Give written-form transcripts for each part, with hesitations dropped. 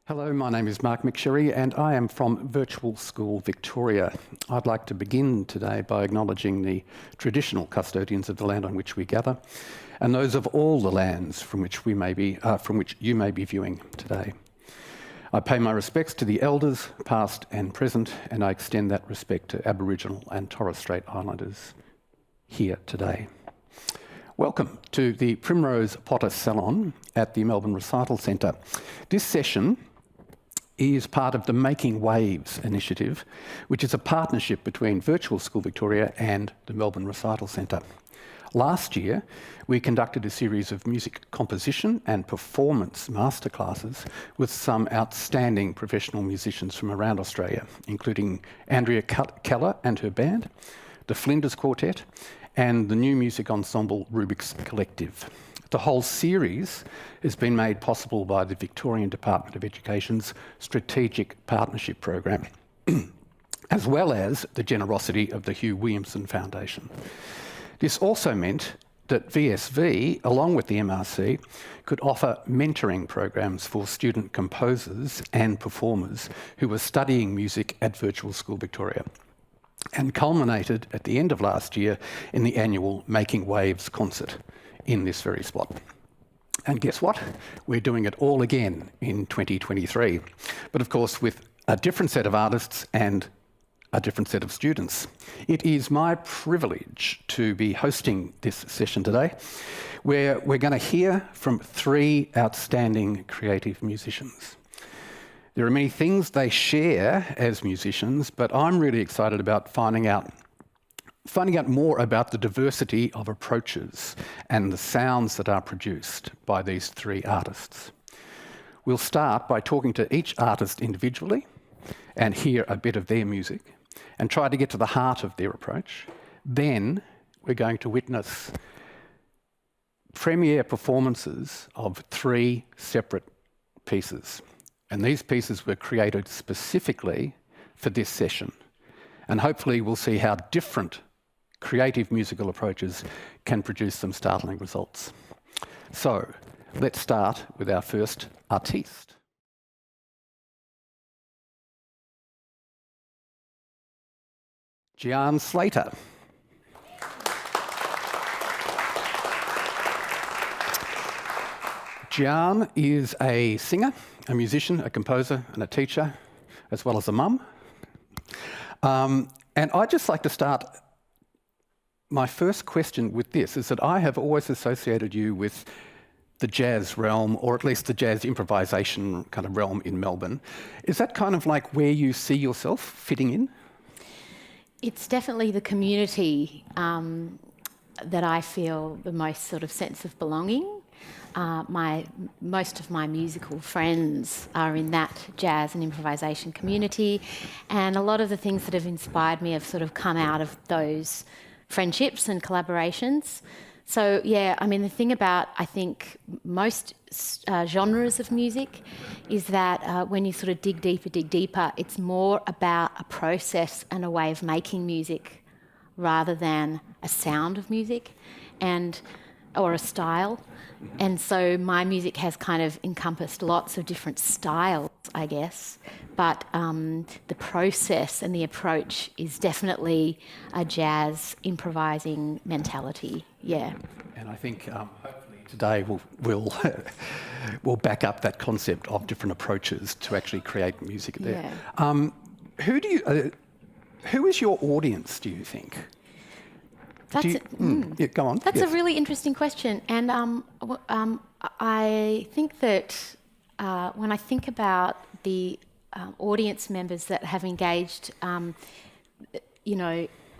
Hello, my name is Mark McSherry and I am from Virtual School Victoria. I'd like to begin today by acknowledging the traditional custodians of the land on which we gather and those of all the lands from which you may be viewing today. I pay my respects to the elders, past and present, and I extend that respect to Aboriginal and Torres Strait Islanders here today. Welcome to the Primrose Potter Salon at the Melbourne Recital Centre. This session is part of the Making Waves initiative, which is a partnership between Virtual School Victoria and the Melbourne Recital Centre. Last year, we conducted a series of music composition and performance masterclasses with some outstanding professional musicians from around Australia, including Andrea Keller and her band, the Flinders Quartet, and the new music ensemble Rubik's Collective. The whole series has been made possible by the Victorian Department of Education's Strategic Partnership Program, as well as the generosity of the Hugh Williamson Foundation. This also meant that VSV, along with the MRC, could offer mentoring programs for student composers and performers who were studying music at Virtual School Victoria, and culminated at the end of last year in the annual Making Waves concert in this very spot. And guess what? We're doing it all again in 2023, but of course with a different set of artists and a different set of students. It is my privilege to be hosting this session today, where we're going to hear from three outstanding creative musicians. There are many things they share as musicians, but I'm really excited about finding out more about the diversity of approaches and the sounds that are produced by these three artists. We'll start by talking to each artist individually and hear a bit of their music and try to get to the heart of their approach. Then we're going to witness premiere performances of three separate pieces. And these pieces were created specifically for this session. And hopefully we'll see how different creative musical approaches can produce some startling results. So let's start with our first artiste. Gian Slater. Gian is a singer, a musician, a composer, and a teacher, as well as a mum. And I'd just like to start my first question with this, is that I have always associated you with the jazz realm, or at least the jazz improvisation kind of realm in Melbourne. Is that kind of like where you see yourself fitting in? It's definitely the community that I feel the most sort of sense of belonging. Most of my musical friends are in that jazz and improvisation community, and a lot of the things that have inspired me have sort of come out of those friendships and collaborations. So yeah, I mean, the thing about, I think, most genres of music is that when you sort of dig deeper, it's more about a process and a way of making music rather than a sound of music or a style. And so my music has kind of encompassed lots of different styles, I guess, but the process and the approach is definitely a jazz improvising mentality, yeah. And I think hopefully today we'll back up that concept of different approaches to actually create music there. Yeah. Who is your audience, do you think? Yeah, go on. That's a really interesting question, and I think that when I think about the audience members that have engaged,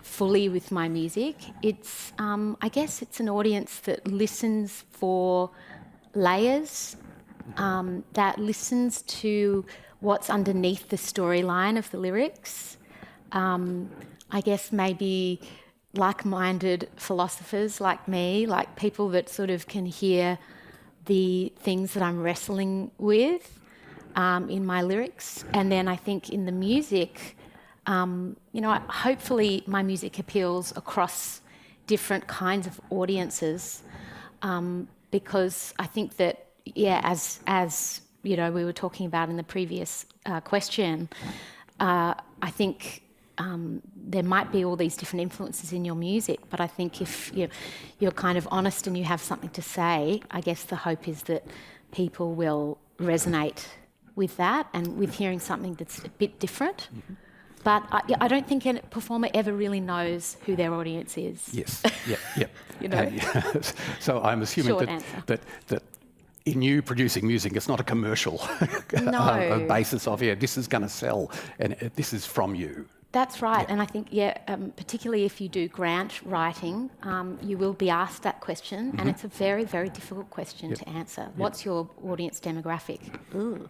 fully with my music, it's I guess it's an audience that listens for layers, that listens to what's underneath the storyline of the lyrics. I guess maybe like-minded philosophers like me, like people that sort of can hear the things that I'm wrestling with in my lyrics. And then I think in the music, hopefully my music appeals across different kinds of audiences, because I think that, as we were talking about in the previous question, I think there might be all these different influences in your music, but I think if you're kind of honest and you have something to say, I guess the hope is that people will resonate with that and with hearing something that's a bit different. Mm-hmm. But I don't think a performer ever really knows who their audience is. Yes, yeah. So I'm assuming that in you producing music, it's not a commercial a basis of, this is going to sell, and this is from you. That's right, and I think, particularly if you do grant writing, you will be asked that question, and it's a very, very difficult question to answer. What's your audience demographic? Ooh.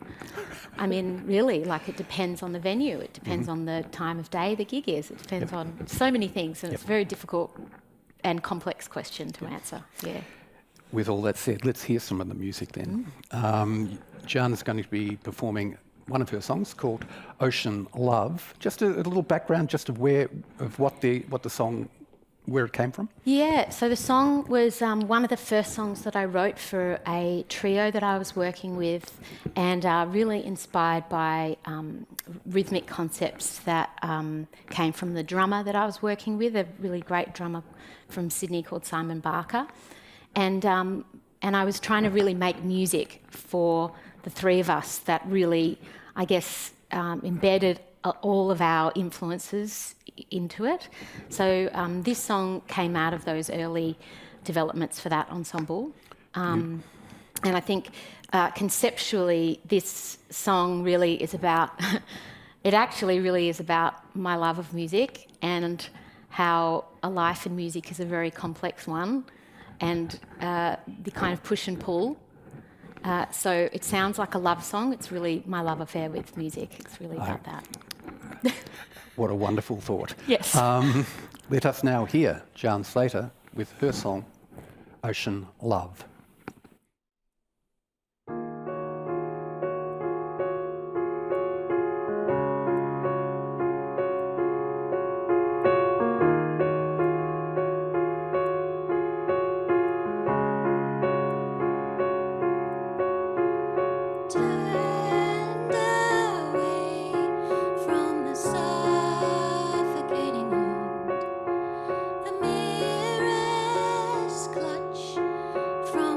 I mean, really, it depends on the venue, it depends on the time of day the gig is, it depends on so many things, and it's a very difficult and complex question to answer, With all that said, let's hear some of the music then. Gian is going to be performing one of her songs called Ocean Love. Just a little background just of what the song, where it came from. Yeah, so the song was one of the first songs that I wrote for a trio that I was working with, and really inspired by rhythmic concepts that came from the drummer that I was working with, a really great drummer from Sydney called Simon Barker. And I was trying to really make music for the three of us that really, I guess, embedded all of our influences into it. So this song came out of those early developments for that ensemble. And I think conceptually this song really is about, it actually really is about my love of music and how a life in music is a very complex one, and the kind of push and pull. So it sounds like a love song. It's really my love affair with music. It's really about that. What a wonderful thought. Yes. Let us now hear Gian Slater with her song, Ocean Love. From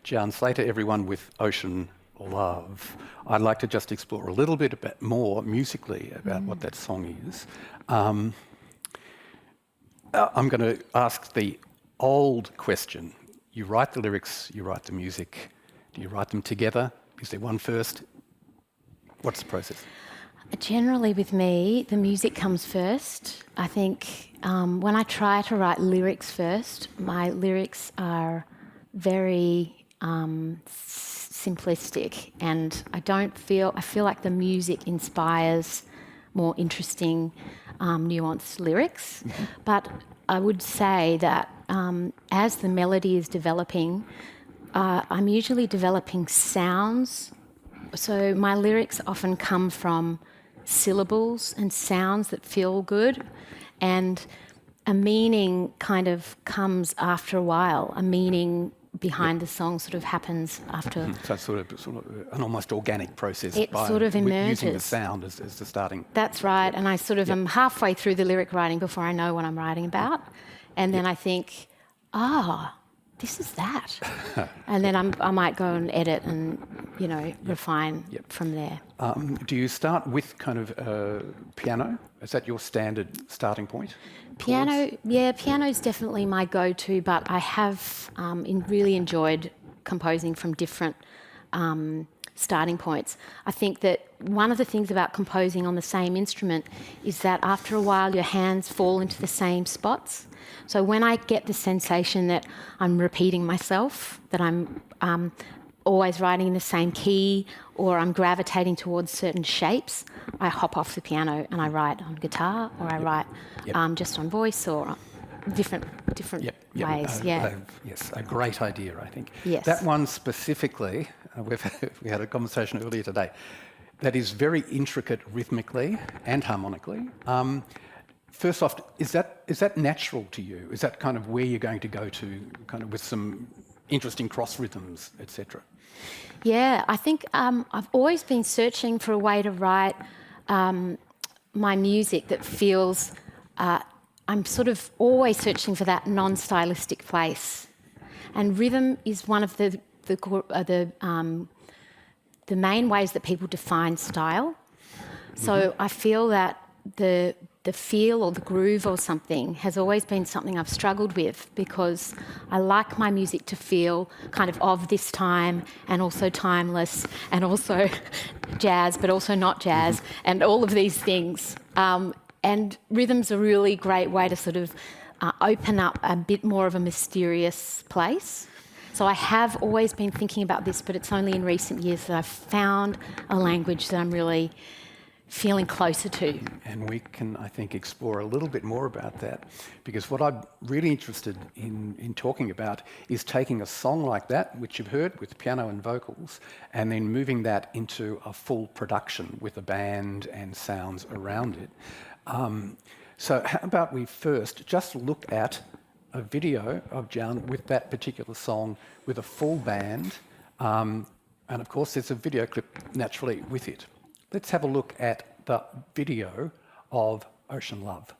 Gian Slater, everyone, with Ocean Love. I'd like to just explore a little bit more musically about what that song is. I'm going to ask the old question. You write the lyrics, you write the music. Do you write them together? Is there one first? What's the process? Generally with me, the music comes first. I think when I try to write lyrics first, my lyrics are very simplistic, and I feel like the music inspires more interesting, nuanced lyrics. But I would say that as the melody is developing, I'm usually developing sounds. So my lyrics often come from syllables and sounds that feel good, and a meaning kind of comes after a while. A meaning behind the song sort of happens after. So it's sort of an almost organic process. It sort of emerges. Using the sound as the starting. That's right, and I sort of am halfway through the lyric writing before I know what I'm writing about, and then I think, this is that. And then I might go and edit and, refine from there. Do you start with kind of piano? Is that your standard starting point? Piano is definitely my go-to, but I have really enjoyed composing from different starting points. I think that one of the things about composing on the same instrument is that after a while your hands fall into the same spots. So when I get the sensation that I'm repeating myself, that I'm always writing in the same key, or I'm gravitating towards certain shapes, I hop off the piano and I write on guitar, or I write just on voice, or different ways. Yes, a great idea, I think. Yes. That one specifically, we had a conversation earlier today, that is very intricate rhythmically and harmonically. First off, is that natural to you? Is that kind of where you're going to go to, kind of with some interesting cross rhythms, etc.? Yeah, I think I've always been searching for a way to write my music that feels. I'm sort of always searching for that non-stylistic place, and rhythm is one of the main ways that people define style. So I feel that the feel or the groove or something has always been something I've struggled with, because I like my music to feel kind of this time, and also timeless, and also jazz but also not jazz, and all of these things. And rhythm's a really great way to sort of open up a bit more of a mysterious place. So I have always been thinking about this, but it's only in recent years that I've found a language that I'm really feeling closer to. And we can, I think, explore a little bit more about that, because what I'm really interested in talking about is taking a song like that, which you've heard with piano and vocals, and then moving that into a full production with a band and sounds around it. So how about we first just look at a video of Gian with that particular song with a full band, and of course there's a video clip naturally with it. Let's have a look at the video of Ocean Love.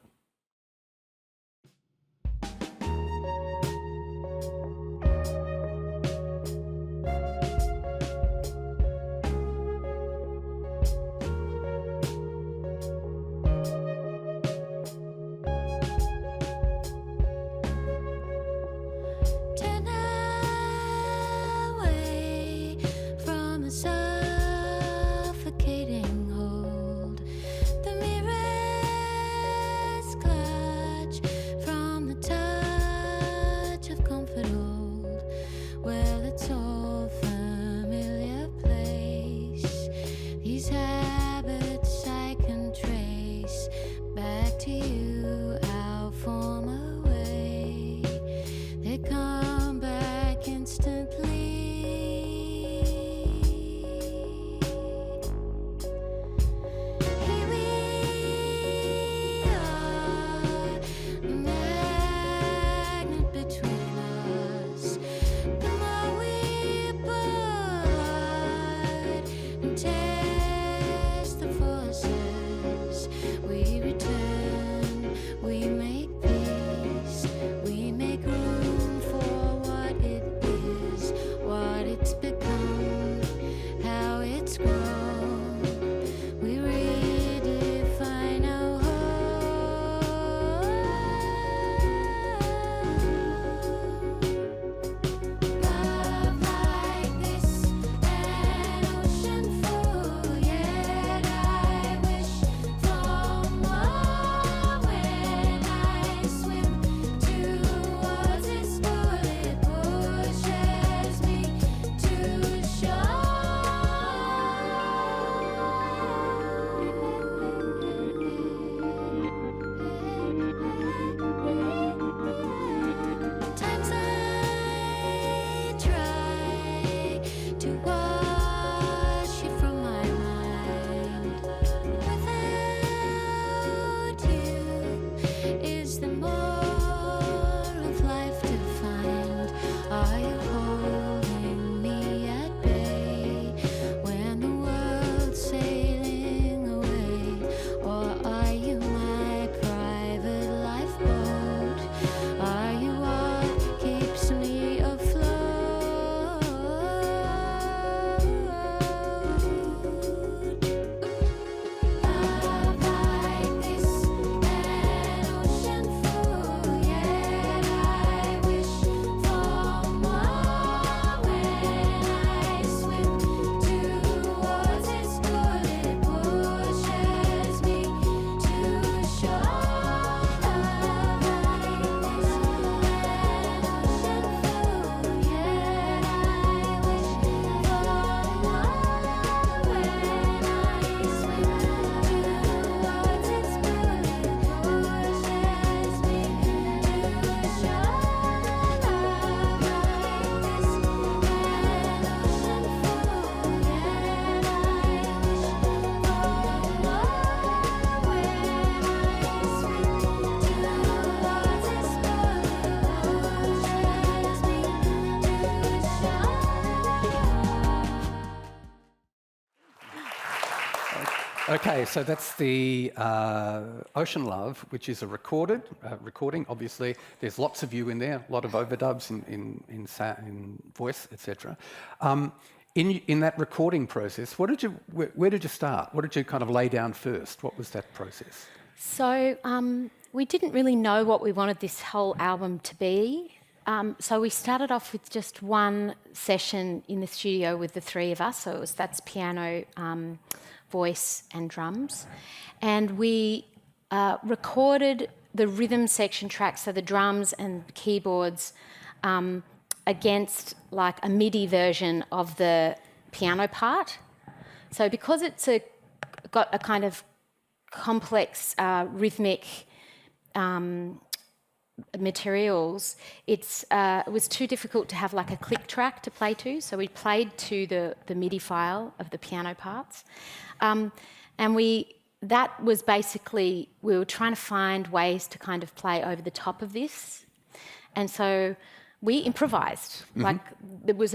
Okay, so that's the Ocean Love, which is a recording. Obviously, there's lots of you in there, a lot of overdubs in voice, etc. In that recording process, where did you start? What did you kind of lay down first? What was that process? So we didn't really know what we wanted this whole album to be. So we started off with just one session in the studio with the three of us. So that's piano, voice and drums. And we recorded the rhythm section tracks, so the drums and keyboards, against like a MIDI version of the piano part. So because it's got a kind of complex rhythmic materials, it was too difficult to have like a click track to play to, so we played to the MIDI file of the piano parts. And that was basically, we were trying to find ways to kind of play over the top of this. And so we improvised. Mm-hmm. Like it was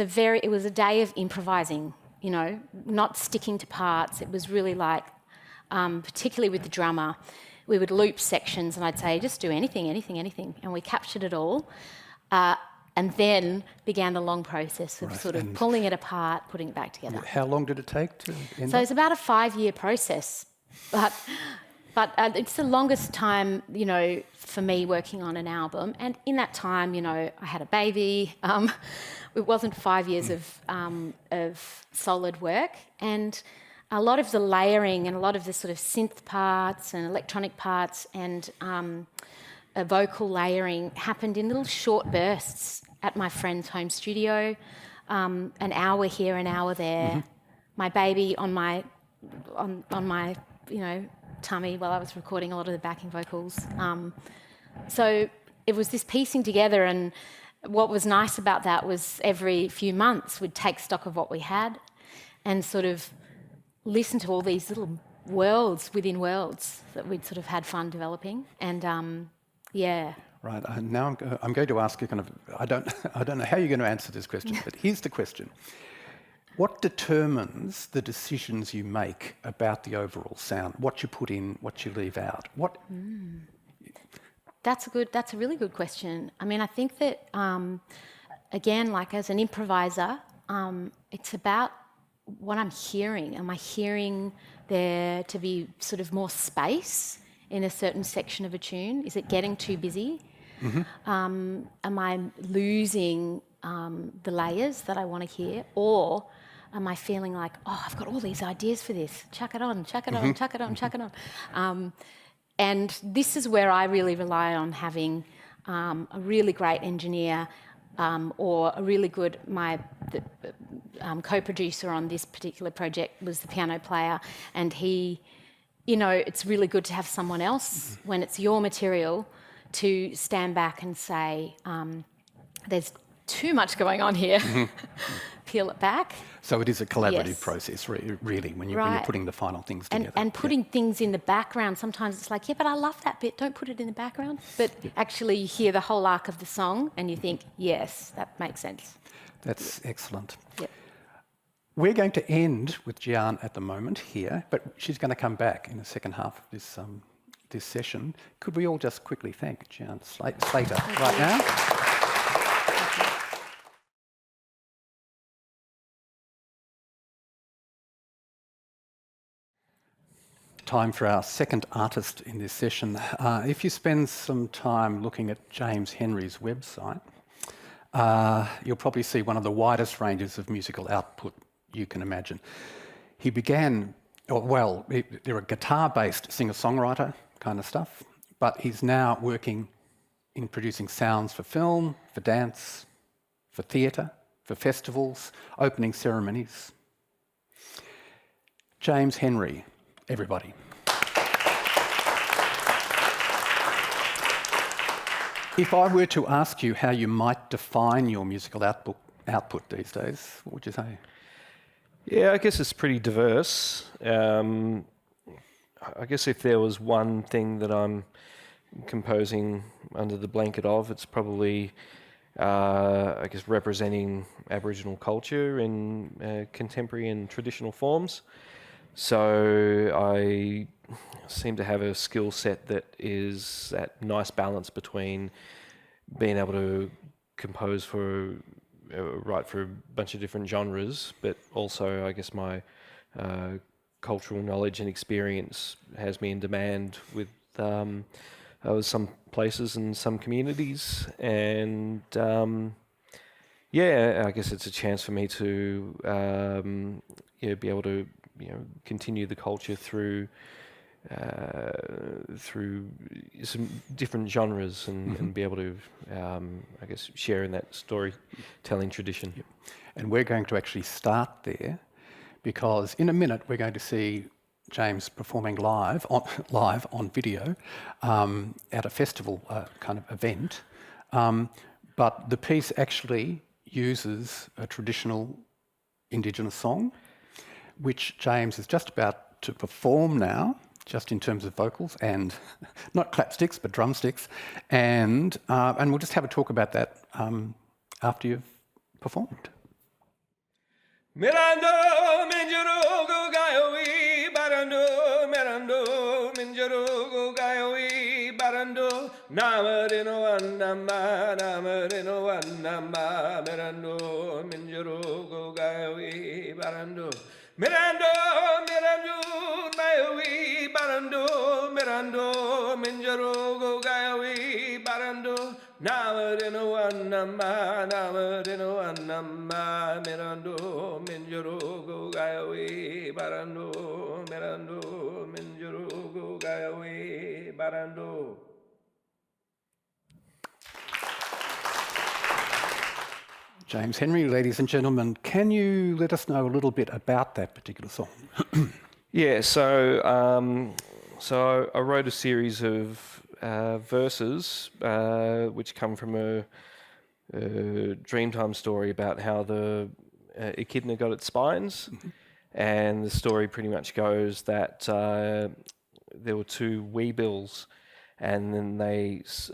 a day of improvising, you know, not sticking to parts. It was really like, particularly with the drummer, we would loop sections and I'd say, just do anything. And we captured it all. And then began the long process of sort of pulling it apart, putting it back together. How long did it take to end So it's about a 5-year process. But it's the longest time, you know, for me working on an album. And in that time, you know, I had a baby. It wasn't 5 years of solid work. And a lot of the layering and a lot of the sort of synth parts and electronic parts and vocal layering happened in little short bursts at my friend's home studio. An hour here, an hour there. Mm-hmm. My baby on my you know, tummy while I was recording a lot of the backing vocals. So it was this piecing together, and what was nice about that was every few months we'd take stock of what we had and sort of listen to all these little worlds within worlds that we'd sort of had fun developing. And yeah. Right. Now I'm going to ask you kind of, I don't know how you're going to answer this question, but here's the question. What determines the decisions you make about the overall sound? What you put in, what you leave out? That's a really good question. I mean, I think that, again, like as an improviser, it's about what I'm hearing. Am I hearing there to be sort of more space in a certain section of a tune? Is it getting too busy? Mm-hmm. Am I losing the layers that I want to hear? Or am I feeling like, oh, I've got all these ideas for this. Chuck it on, chuck it on, chuck it on, chuck it on. And this is where I really rely on having a really great engineer or a really good, co-producer on this particular project was the piano player, and he, you know, it's really good to have someone else when it's your material to stand back and say, there's too much going on here, peel it back. So it is a collaborative process, really, when you're putting the final things together. And putting things in the background, sometimes it's like, yeah, but I love that bit, don't put it in the background. But actually you hear the whole arc of the song and you think, yes, that makes sense. That's excellent. Yep. We're going to end with Gian at the moment here, but she's going to come back in the second half of this session. Could we all just quickly thank Gian Slater right now? Time for our second artist in this session. If you spend some time looking at James Henry's website, you'll probably see one of the widest ranges of musical output you can imagine. He began, they're a guitar-based singer-songwriter kind of stuff, but he's now working in producing sounds for film, for dance, for theatre, for festivals, opening ceremonies. James Henry. Everybody. If I were to ask you how you might define your musical output these days, what would you say? Yeah, I guess it's pretty diverse. I guess if there was one thing that I'm composing under the blanket of, it's probably, representing Aboriginal culture in contemporary and traditional forms. So I seem to have a skill set that is that nice balance between being able to compose write for a bunch of different genres, but also I guess my cultural knowledge and experience has me in demand with some places and some communities, and I guess it's a chance for me to be able to continue the culture through some different genres and be able to I guess share in that storytelling tradition. Yep. And we're going to actually start there, because in a minute we're going to see James performing live on video at a festival kind of event. But the piece actually uses a traditional Indigenous song, which James is just about to perform now, just in terms of vocals and not clapsticks but drumsticks, and we'll just have a talk about that after you've performed. Mirando minjurugu gayowi barando mirando minjurugu gayowi barando namarino annamba mirando minjurugu gayowi barando mirando gayowi barando mirando minjurugu gayowi barando namarino annamba mirando minjurugu gayowi barando mirando minjurugu gayowi barando. James Henry, ladies and gentlemen, can you let us know a little bit about that particular song? Yeah, so I wrote a series of verses which come from a Dreamtime story about how the echidna got its spines, and the story pretty much goes that there were two weebills, and then these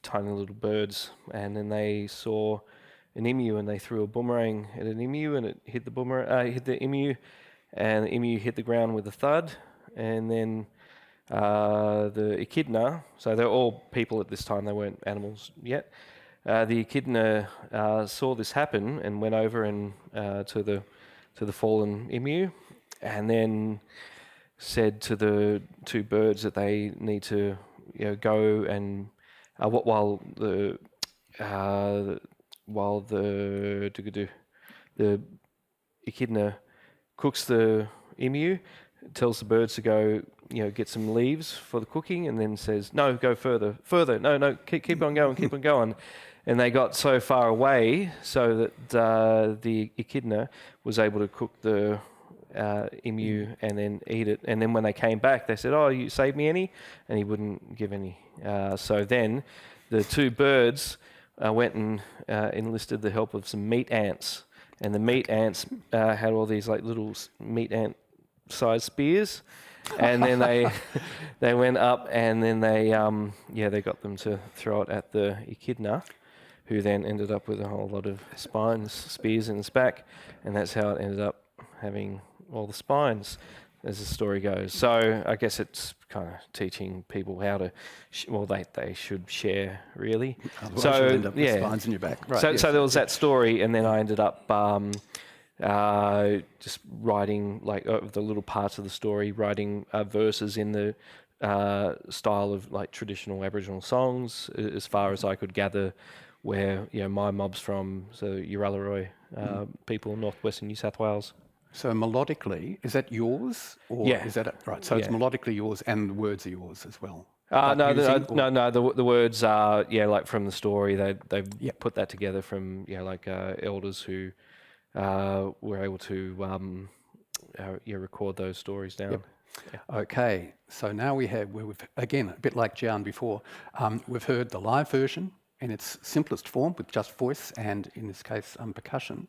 tiny little birds, and then they saw an emu, and they threw a boomerang at an emu, and it hit the emu, and the emu hit the ground with a thud, and then the echidna, so they're all people at this time, they weren't animals yet. The echidna saw this happen and went over and to the fallen emu, and then said to the two birds that they need to go and while the echidna cooks the emu, tells the birds to go get some leaves for the cooking, and then says, no, go further, no, keep on going. And they got so far away so that the echidna was able to cook the emu and then eat it. And then when they came back, they said, oh, you saved me any? And he wouldn't give any. So then the two birds went and enlisted the help of some meat ants. And the meat ants had all these like little meat ant sized spears. And then they went up, and then they got them to throw it at the echidna, who then ended up with a whole lot of spears in its back, and that's how it ended up having all the spines, as the story goes. So I guess it's kind of teaching people how to, they should share, really. Otherwise so you'll end up with spines in your back. Right, so there was that story, and then I ended up just writing the little parts of the story, writing verses in the style of like traditional Aboriginal songs, as far as I could gather where my mob's from, so Yarrallaroi people, northwestern New South Wales. So melodically, is that yours, or is that right? So it's melodically yours, and the words are yours as well. No. The words are like from the story. They put that together from elders who were able to record those stories down. Yep. Yeah. Okay, so now we've again, a bit like Gian before, we've heard the live version in its simplest form with just voice and, in this case, percussion.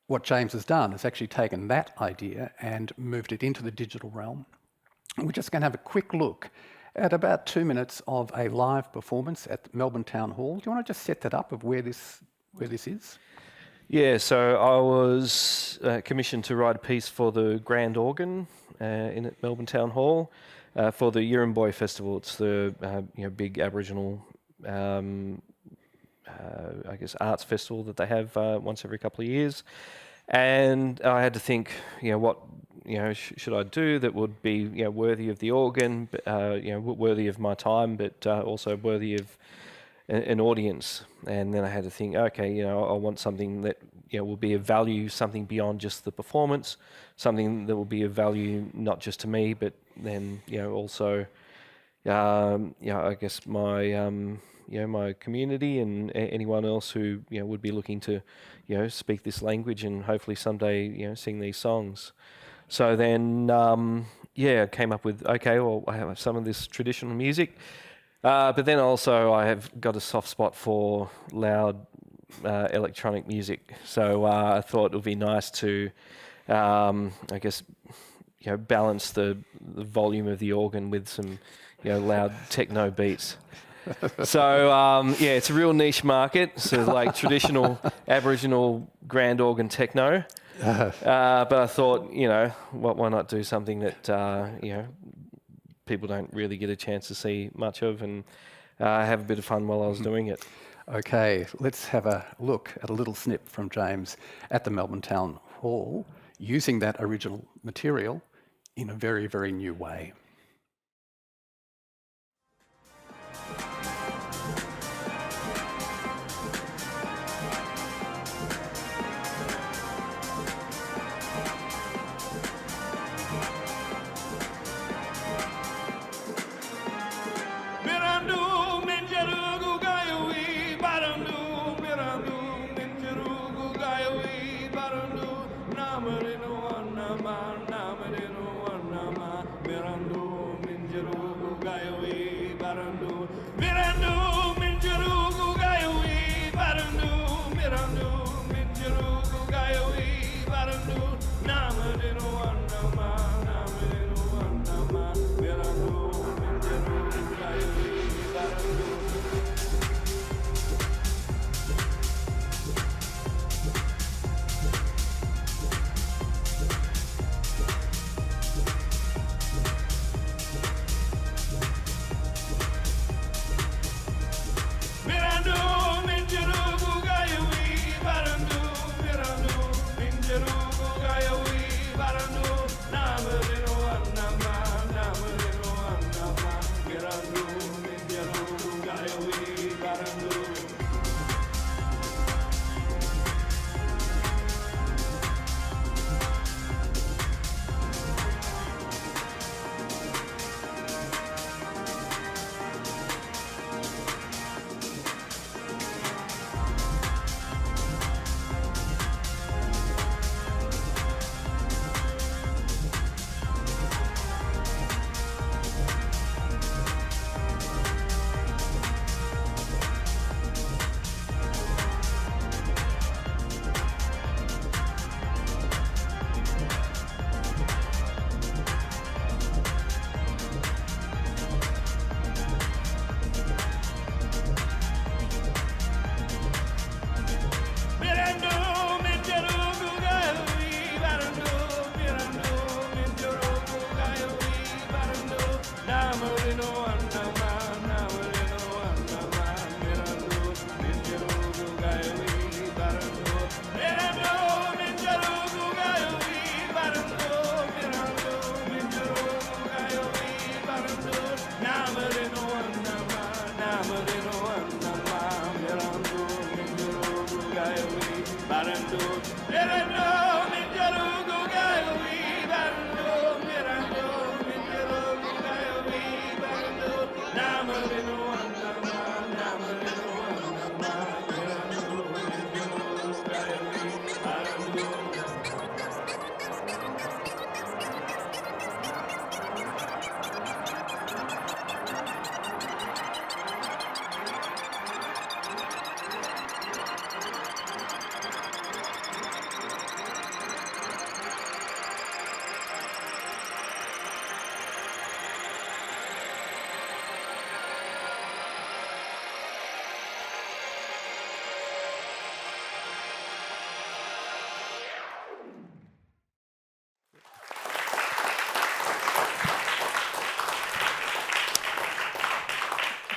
What James has done is actually taken that idea and moved it into the digital realm. We're just going to have a quick look at about 2 minutes of a live performance at Melbourne Town Hall. Do you want to just set that up of where this is? Yeah, so I was commissioned to write a piece for the grand organ in at Melbourne Town Hall for the Yirramboy Festival. It's the big Aboriginal, I guess, arts festival that they have once every couple of years. And I had to think, what should I do that would be worthy of the organ, worthy of my time, but also worthy of an audience. And then I had to think, okay, I want something that will be of value, something beyond just the performance, something that will be of value not just to me, but then also I guess my my community and anyone else who would be looking to speak this language and hopefully someday sing these songs. So then I came up with, okay, well, I have some of this traditional music. But then also I have got a soft spot for loud electronic music. So I thought it would be nice to, I guess, balance the volume of the organ with some, loud techno beats. So it's a real niche market. So like traditional Aboriginal grand organ techno. But I thought, why not do something that, people don't really get a chance to see much of, and have a bit of fun while I was doing it. Okay, let's have a look at a little snip from James at the Melbourne Town Hall, using that original material in a very, very new way.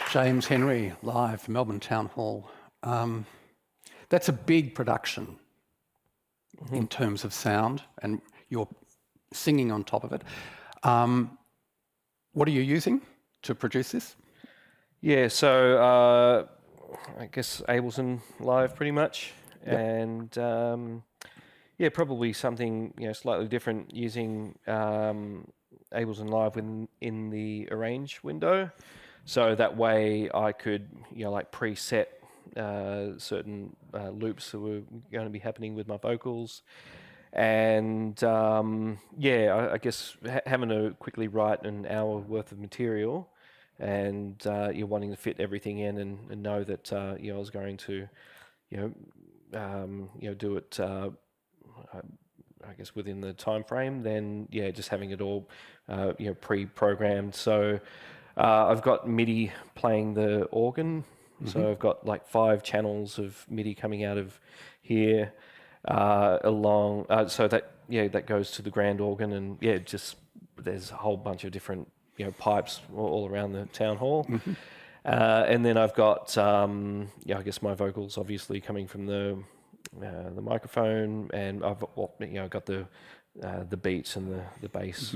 James Henry, live, Melbourne Town Hall. That's a big production in terms of sound, and you're singing on top of it. What are you using to produce this? Yeah, so I guess Ableton Live pretty much, Yep. and yeah, probably something slightly different using Ableton Live in the arrange window, so that way I could like preset certain loops that were going to be happening with my vocals, and yeah, I guess having to quickly write an hour worth of material, and you're wanting to fit everything in and know that I was going to do it I guess within the time frame, then yeah, just having it all pre-programmed. So I've got MIDI playing the organ, so I've got like 5 channels of MIDI coming out of here along, so that goes to the grand organ, and yeah, just there's a whole bunch of different pipes all around the town hall. And then I've got I guess my vocals obviously coming from the microphone, and I've got the beats and the bass.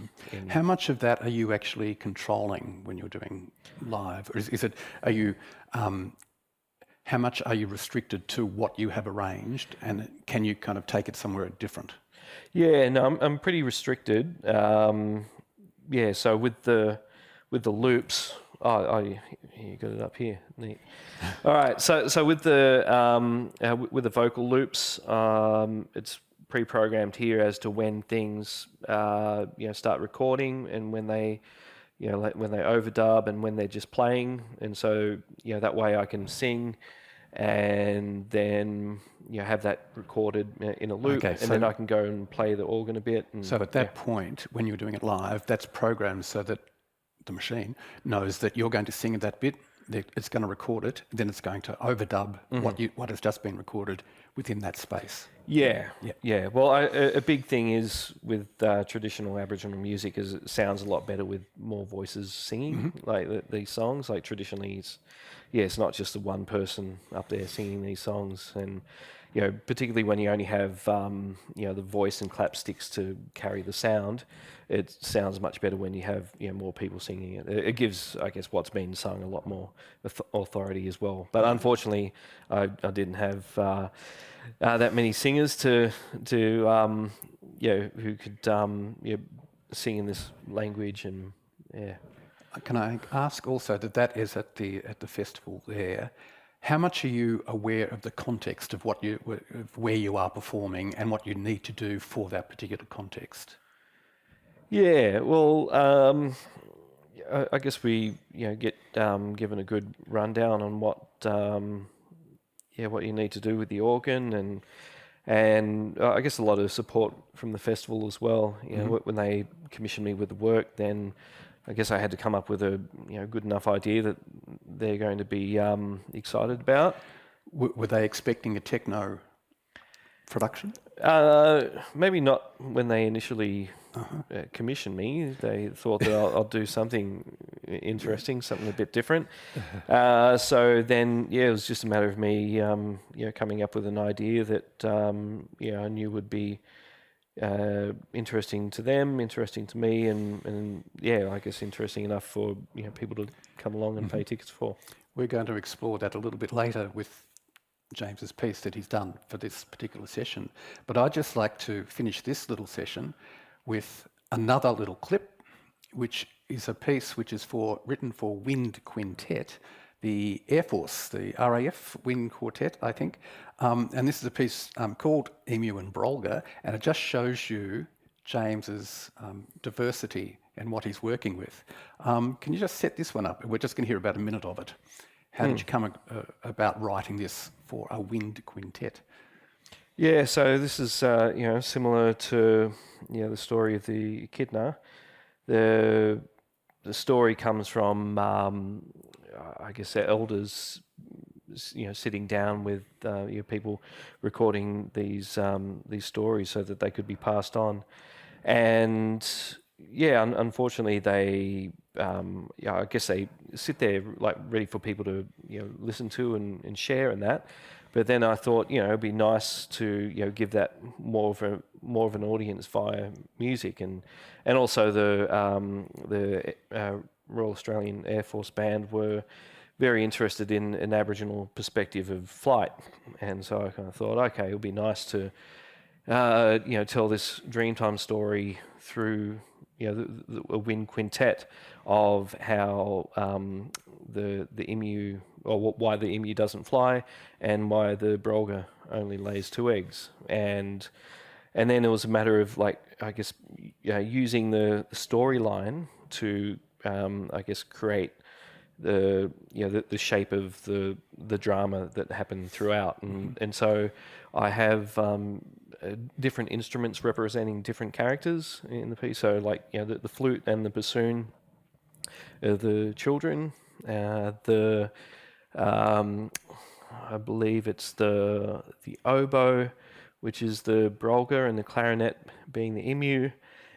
How much of that are you actually controlling when you're doing live? Or is it, are you, how much are you restricted to what you have arranged, and can you kind of take it somewhere different? Yeah, no, I'm pretty restricted. Yeah, so with the loops, you got it up here. Neat. All right, so with the vocal loops, it's pre-programmed here as to when things start recording, and when they when they overdub, and when they're just playing, and so that way I can sing and then have that recorded in a loop, Okay, and then I can go and play the organ a bit. And, so at that point, when you're doing it live, that's programmed so that the machine knows that you're going to sing that bit, that it's going to record it, then it's going to overdub what has just been recorded within that space. Yeah. Well, a big thing is with traditional Aboriginal music is it sounds a lot better with more voices singing, like these songs. Like traditionally, it's not just the one person up there singing these songs, and particularly when you only have the voice and clap sticks to carry the sound, it sounds much better when you have more people singing it. It gives, I guess, what's been sung a lot more authority as well. But unfortunately, I didn't have that many singers to who could sing in this language, and yeah. Can I ask also that is at the festival there? How much are you aware of the context of of where you are performing and what you need to do for that particular context? Yeah, well, I guess we get given a good rundown on what you need to do with the organ, and I guess a lot of support from the festival as well. When they commissioned me with the work, then I guess I had to come up with a good enough idea that they're going to be excited about. Were they expecting a techno production? Maybe not when they initially commissioned me. They thought that I'll do something interesting, something a bit different. So then, it was just a matter of me, coming up with an idea that I knew would be interesting to them, interesting to me, and I guess interesting enough for people to come along and pay tickets for. We're going to explore that a little bit later with James's piece that he's done for this particular session. But I'd just like to finish this little session with another little clip, which is a piece which is written for Wind Quintet, the Air Force, the RAF Wind Quartet, I think. And this is a piece called Emu and Brolga, and it just shows you James's diversity and what he's working with. Can you just set this one up? We're just going to hear about a minute of it. How did you come about writing this for a wind quintet? Yeah, so this is similar to the story of the echidna. The story comes from I guess their elders, sitting down with people recording these stories so that they could be passed on, and unfortunately they, I guess they sit there like ready for people to listen to and share and that. But then I thought it'd be nice to give that more of an audience via music, and also the Royal Australian Air Force Band were very interested in an Aboriginal perspective of flight, and so I kind of thought, okay, it would be nice to tell this Dreamtime story through a wind quintet of how the emu, or why the emu doesn't fly, and why the brolga only lays 2 eggs, and then it was a matter of using the storyline to create the shape of the drama that happened throughout, and so I have different instruments representing different characters in the piece. So the flute and the bassoon are the children. I believe it's the oboe, which is the brolga, and the clarinet being the emu,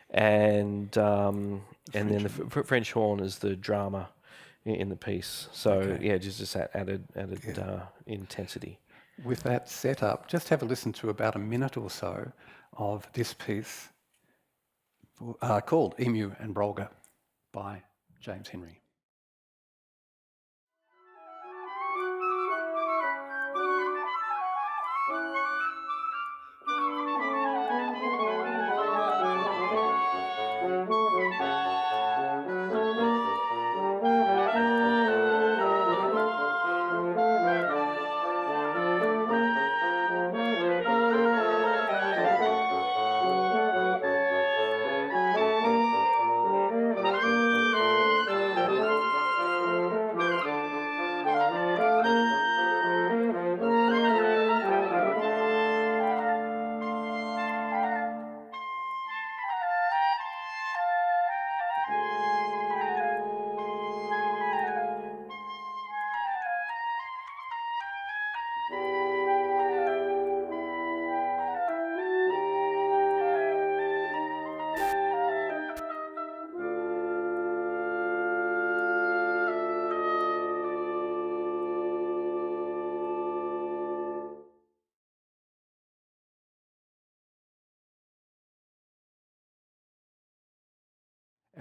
and then the French horn is the drama in the piece. So just that added intensity. With that setup, just have a listen to about a minute or so of this piece called Emu and Brolga by James Henry.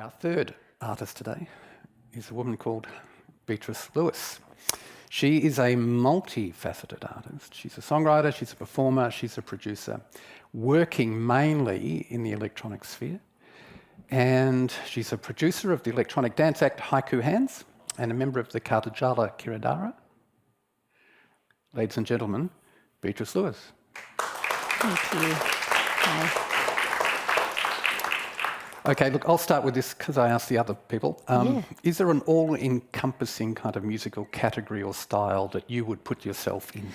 Our third artist today is a woman called Beatrice Lewis. She is a multifaceted artist. She's a songwriter, she's a performer, she's a producer, working mainly in the electronic sphere. And she's a producer of the electronic dance act Haiku Hands and a member of the Kartajala Kiradara. Ladies and gentlemen, Beatrice Lewis. Thank you. Hi. Okay, look, I'll start with this because I asked the other people. Is there an all-encompassing kind of musical category or style that you would put yourself into?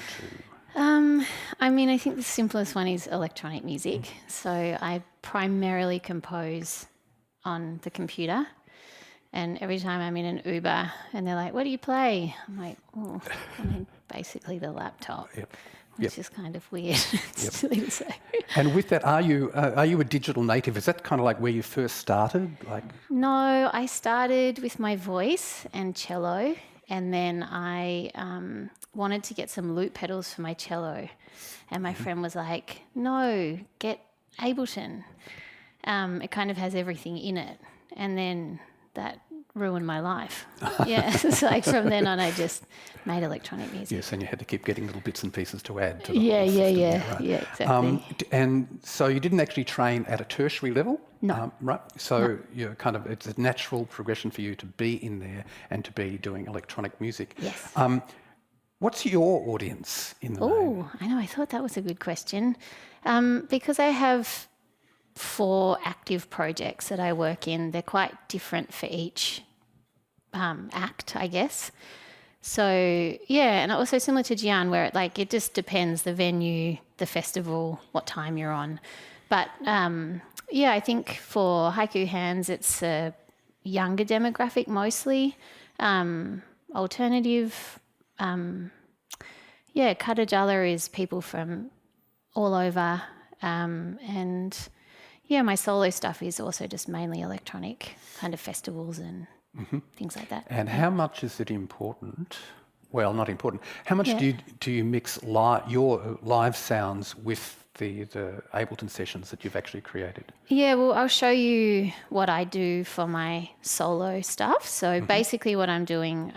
I think the simplest one is electronic music. So I primarily compose on the computer. And every time I'm in an Uber and they're like, what do you play? I'm like, basically the laptop. Yep. It's just kind of weird. It's silly to say. And with that, are you a digital native? Is that kind of like where you first started? No, I started with my voice and cello, and then I wanted to get some loop pedals for my cello, and my friend was like, "No, get Ableton. It kind of has everything in it." And then that ruined my life. It's like from then on I just made electronic music. Yes, and you had to keep getting little bits and pieces to add to the Yeah, exactly. And so you didn't actually train at a tertiary level? No. Right? So you're it's a natural progression for you to be in there and to be doing electronic music. Yes. What's your audience in the main? Oh, I know, I thought that was a good question. Because I have 4 active projects that I work in, they're quite different for each act, I guess. So, and also similar to Gian, where it just depends, the venue, the festival, what time you're on. But, I think for Haiku Hands, it's a younger demographic mostly, alternative. Kartajala is people from all over, and yeah, my solo stuff is also just mainly electronic kind of festivals and things like that. And how much is it important? Well, not important. How much do you mix your live sounds with the Ableton sessions that you've actually created? Yeah, well, I'll show you what I do for my solo stuff. So basically what I'm doing,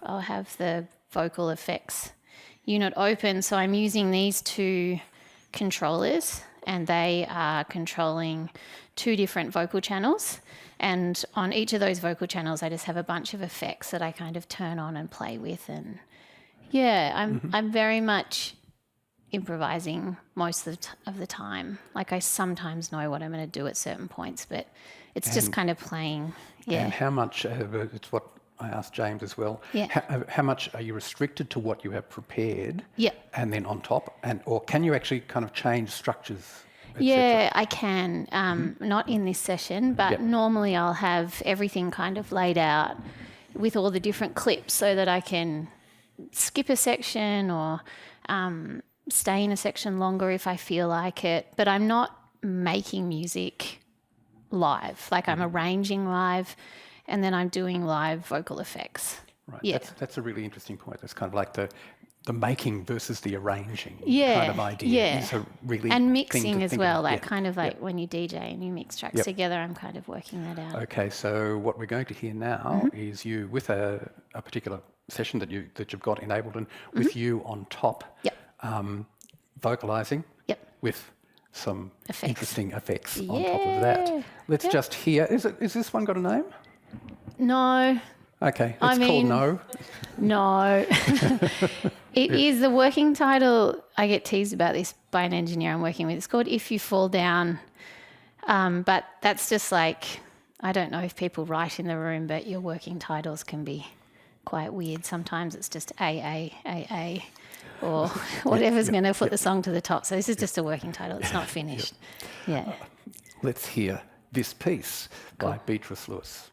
I'll have the vocal effects unit open. So I'm using these two controllers, and they are controlling 2 different vocal channels. And on each of those vocal channels, I just have a bunch of effects that I kind of turn on and play with. And yeah, I'm very much improvising most of the time. Like I sometimes know what I'm going to do at certain points, but it's just kind of playing. Yeah. And how much, it's what I asked James as well, Yeah. how much are you restricted to what you have prepared? Yeah. And then on top, or can you actually kind of change structures? Yeah, I can. Not in this session, but normally I'll have everything kind of laid out with all the different clips so that I can skip a section or stay in a section longer if I feel like it. But I'm not making music live. Like I'm arranging live and then I'm doing live vocal effects. Right. Yeah. That's a really interesting point. That's kind of like the making versus the arranging Yeah, kind of idea. yeah. Is a really And thing to mixing as think well, about. like kind of like when you DJ and you mix tracks together, I'm kind of working that out. Okay, so what we're going to hear now is you with a particular session that you've got enabled, and with you on top, vocalising with some interesting effects on top of that. Let's just hear. Is this one got a name? No. Okay, it's called No. No. It is the working title. I get teased about this by an engineer I'm working with. It's called If You Fall Down. But that's just like, I don't know if people write in the room, but your working titles can be quite weird. Sometimes it's just A, or whatever's going to put the song to the top. So this is just a working title. It's not finished. Yeah. Let's hear this piece by Beatrice Lewis.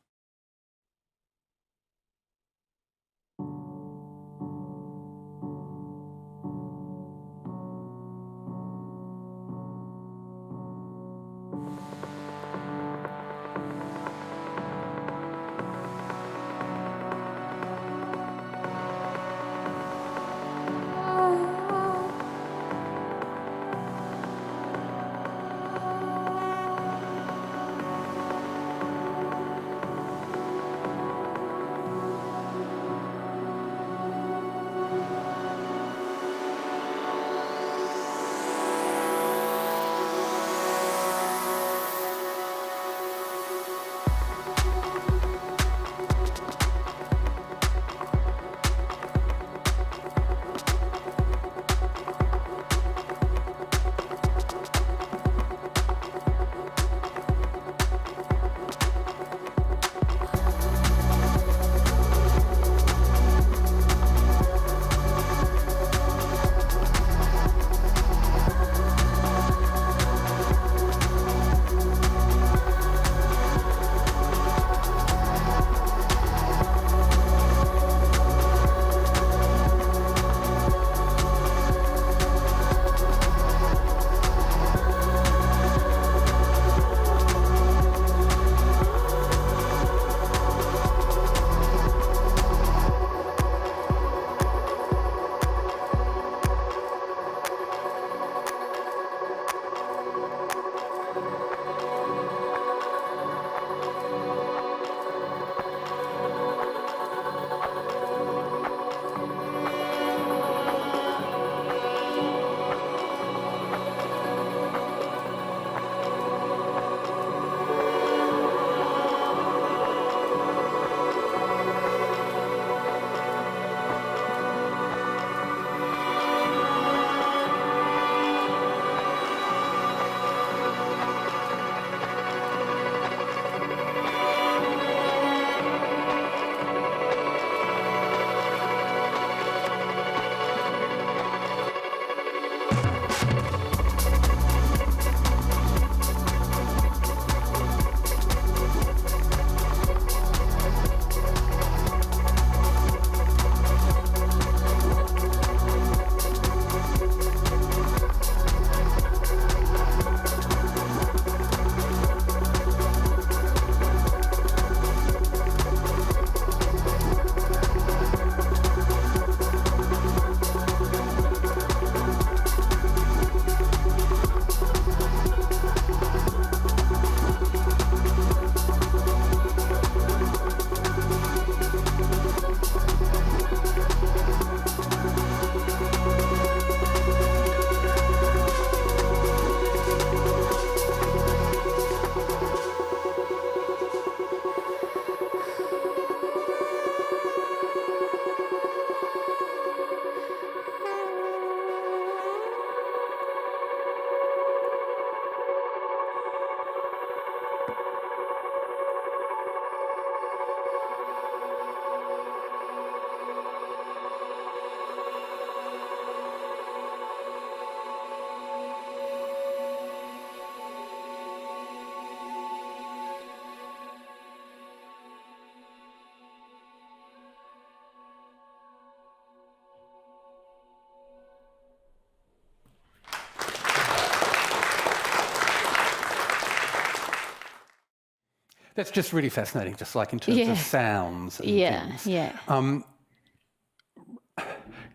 That's just really fascinating, just like in terms of sounds and things. Yeah.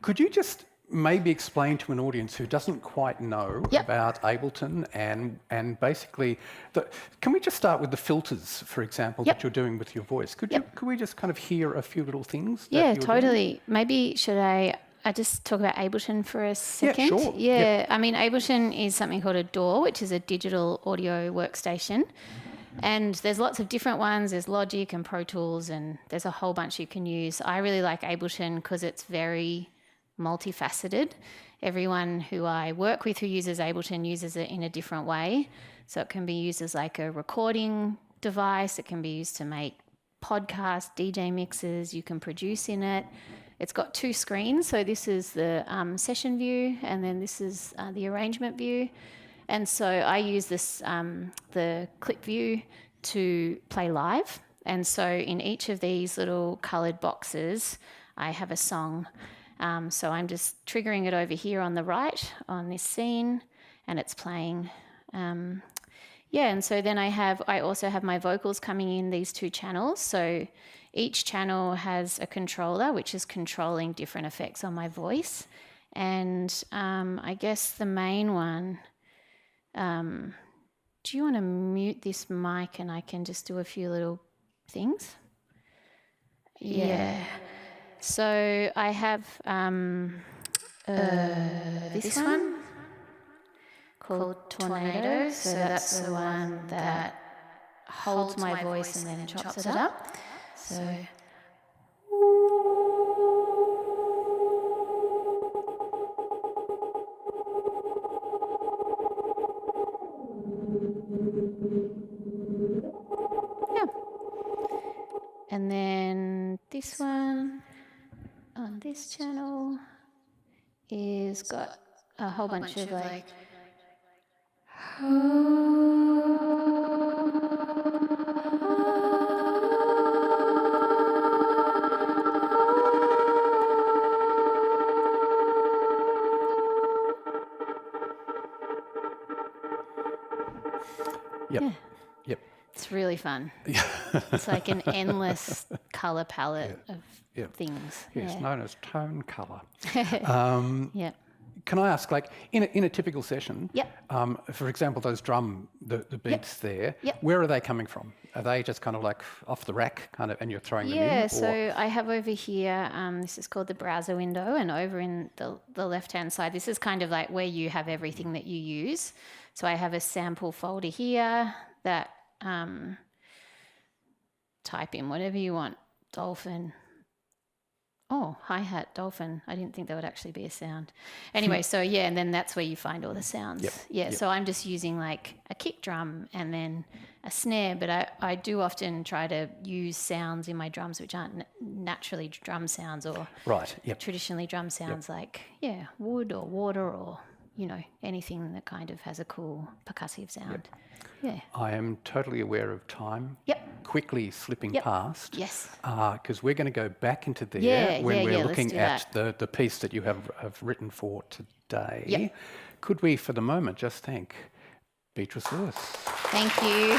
Could you just maybe explain to an audience who doesn't quite know about Ableton and basically, can we just start with the filters, for example, that you're doing with your voice? Could we just kind of hear a few little things? Yeah, totally. Maybe should I just talk about Ableton for a second? Yeah, sure. Yeah, I mean, Ableton is something called a DAW, which is a digital audio workstation. And there's lots of different ones. There's Logic and Pro Tools, and there's a whole bunch you can use. I really like Ableton because it's very multifaceted. Everyone who I work with who uses Ableton uses it in a different way. So it can be used as like a recording device. It can be used to make podcasts, DJ mixes. You can produce in it. It's got 2 screens. So this is the session view, and then this is the arrangement view. And so I use this, the clip view, to play live. And so in each of these little coloured boxes, I have a song. So I'm just triggering it over here on the right on this scene, and it's playing. And so then I also have my vocals coming in these 2 channels. So each channel has a controller, which is controlling different effects on my voice. And I guess the main one, do you want to mute this mic and I can just do a few little things? Yeah. So I have this one called Tornado. So that's the one that holds my voice and then chops it up. So yeah. And then this one on this channel is got a whole bunch of like Yep. It's really fun. It's like an endless colour palette of things. Yes, known as tone colour. Yeah. Can I ask, like, in a typical session, for example, those the beats there, where are they coming from? Are they just kind of like off the rack, kind of, and you're throwing them in? Yeah, so I have over here, this is called the browser window, and over in the left-hand side, this is kind of like where you have everything that you use. So I have a sample folder here that type in whatever you want, dolphin. Oh, hi-hat, dolphin. I didn't think that would actually be a sound. Anyway, so yeah, and then that's where you find all the sounds. So I'm just using like a kick drum and then a snare, but I do often try to use sounds in my drums which aren't naturally drum sounds or traditionally drum sounds like, wood or water or, you know, anything that kind of has a cool percussive sound. Yeah. I am totally aware of time. Quickly slipping past. Yes. Because we're going to go back into there when we're looking at the piece that you have written for today. Could we, for the moment, just thank Beatrice Lewis? Thank you.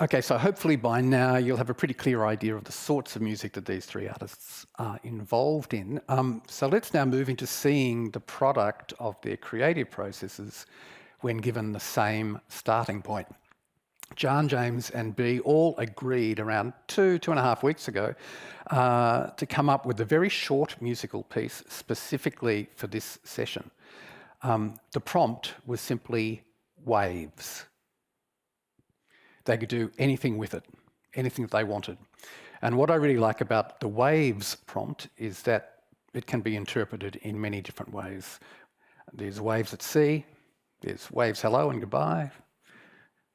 Okay, so hopefully by now you'll have a pretty clear idea of the sorts of music that these 3 artists are involved in. So let's now move into seeing the product of their creative processes when given the same starting point. Gian, James and Bea all agreed around 2.5 weeks ago to come up with a very short musical piece specifically for this session. The prompt was simply waves. They could do anything with it, anything that they wanted. And what I really like about the waves prompt is that it can be interpreted in many different ways. There's waves at sea, there's waves hello and goodbye,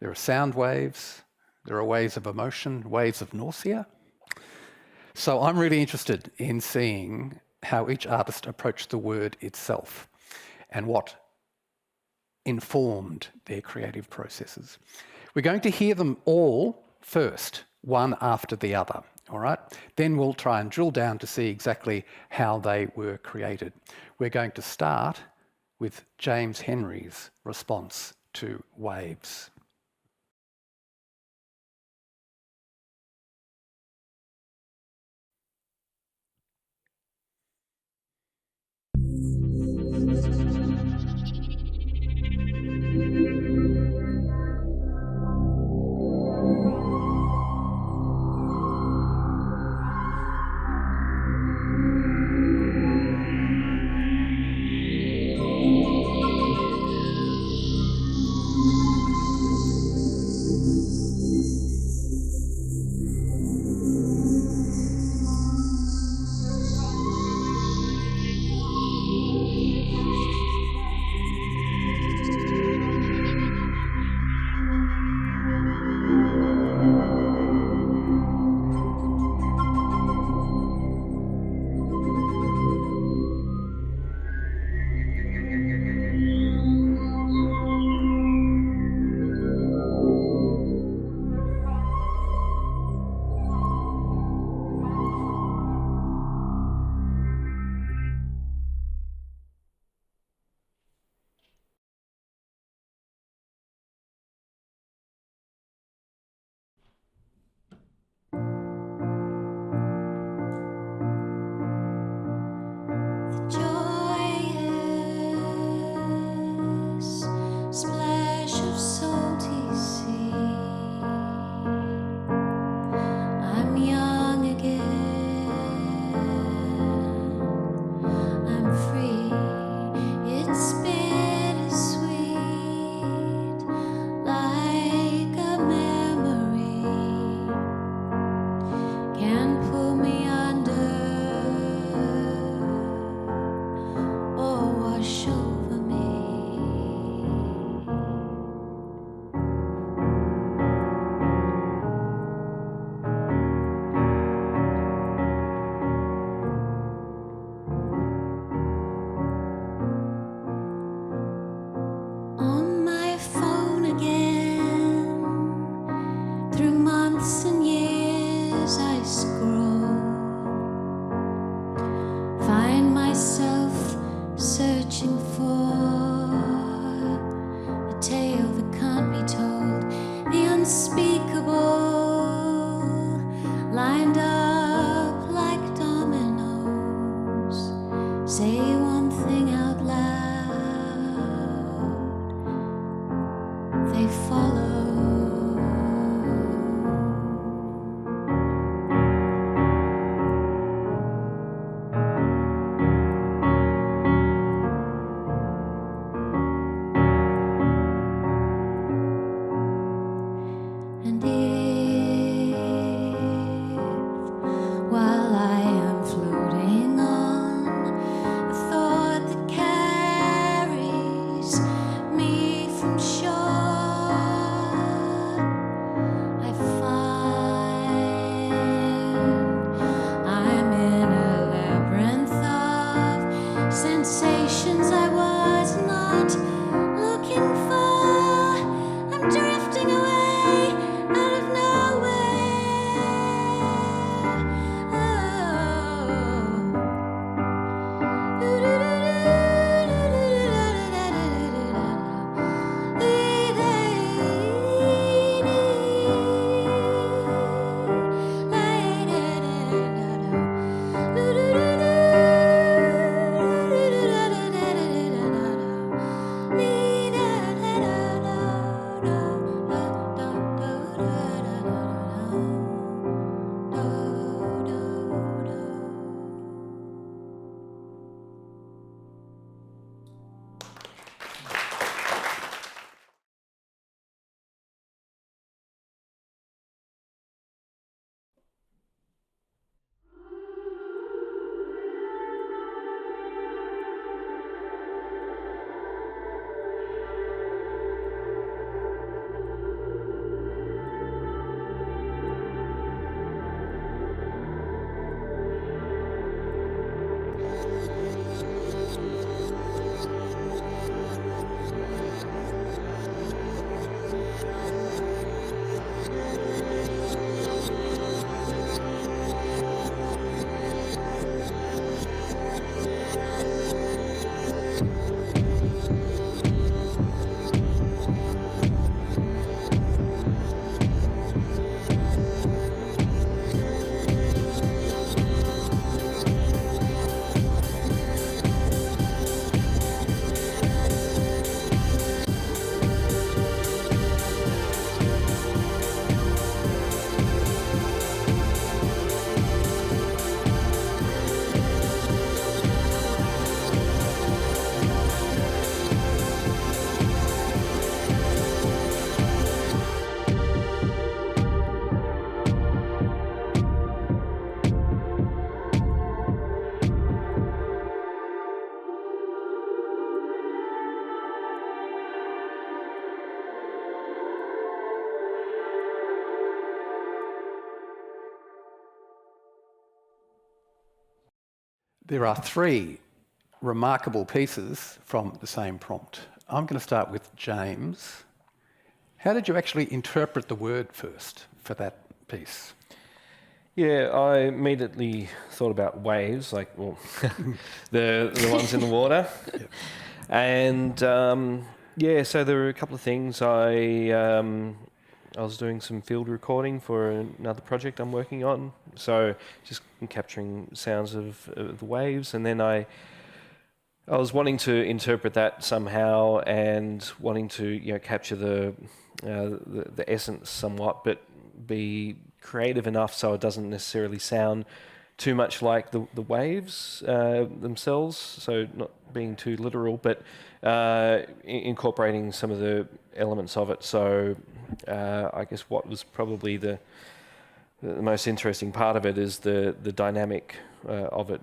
there are sound waves, there are waves of emotion, waves of nausea. So I'm really interested in seeing how each artist approached the word itself and what informed their creative processes. We're going to hear them all first, one after the other, all right? Then we'll try and drill down to see exactly how they were created. We're going to start with James Henry's response to waves. There are three remarkable pieces from the same prompt. I'm going to start with James. How did you actually interpret the word first for that piece? Yeah, I immediately thought about waves, like, well, the ones in the water. Yep. And yeah, so there were a couple of things. I was doing some field recording for another project I'm working on, so just capturing sounds of the waves. And then I I was wanting to interpret that somehow and wanting to capture the essence somewhat, but be creative enough so it doesn't necessarily sound too much like the waves themselves, so not being too literal, but incorporating some of the elements of it. So I guess what was probably the most interesting part of it is the dynamic of it,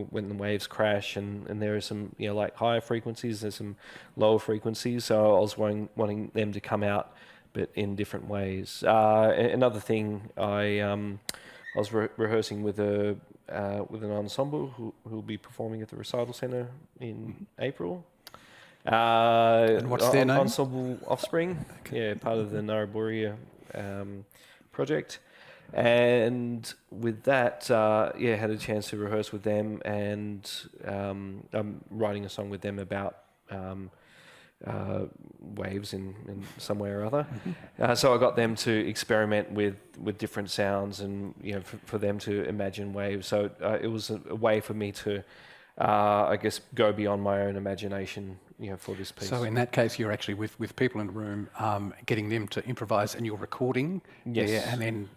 when the waves crash and there are some, like higher frequencies, there's some lower frequencies. So I was wanting them to come out, but in different ways. Another thing, I was rehearsing with an ensemble who will be performing at the Recital Centre in April. And what's their name? Ensemble Offspring, part of the Naraburia project. And with that, had a chance to rehearse with them, and I'm writing a song with them about waves in some way or other. So I got them to experiment with different sounds, and for them to imagine waves. So it was a way for me to, I guess, go beyond my own imagination, for this piece. So in that case, you're actually with people in the room, getting them to improvise, and you're recording, yes, and then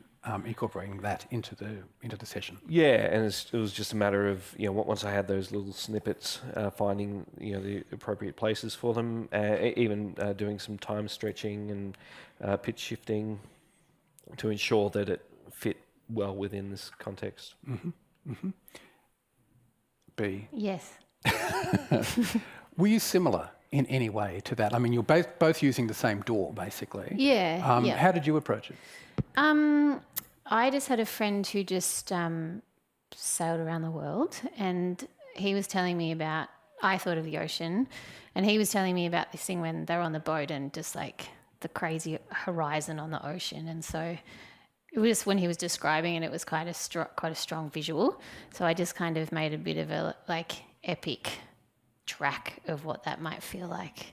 incorporating that into the session. Yeah, and it was just a matter of once I had those little snippets, finding the appropriate places for them, even doing some time stretching and pitch shifting to ensure that it fit well within this context. B. Yes. Were you similar in any way to that? I mean, you're both using the same DAW, basically. Yeah. How did you approach it? I just had a friend who just sailed around the world, and he was telling me about, I thought of the ocean, and he was telling me about this thing when they're on the boat and just like the crazy horizon on the ocean. And so it was, when he was describing it, it was quite a strong visual. So I just kind of made a bit of a epic track of what that might feel like.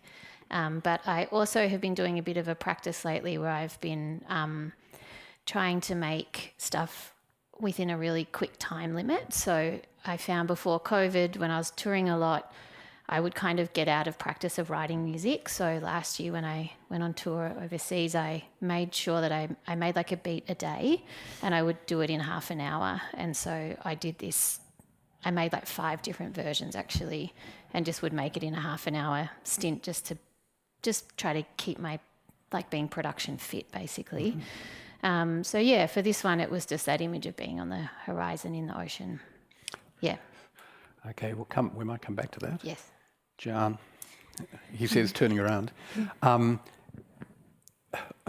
But I also have been doing a bit of a practice lately where I've been trying to make stuff within a really quick time limit. So I found before COVID, when I was touring a lot, I would kind of get out of practice of writing music. So last year when I went on tour overseas, I made sure that I made like a beat a day, and I would do it in half an hour. And so I did this, I made like 5 different versions actually, and just would make it in a half an hour stint just to try to keep my being production fit basically. So yeah, for this one, it was just that image of being on the horizon in the ocean. Yeah. Okay, we might come back to that. Yes. Gian, he says turning around. I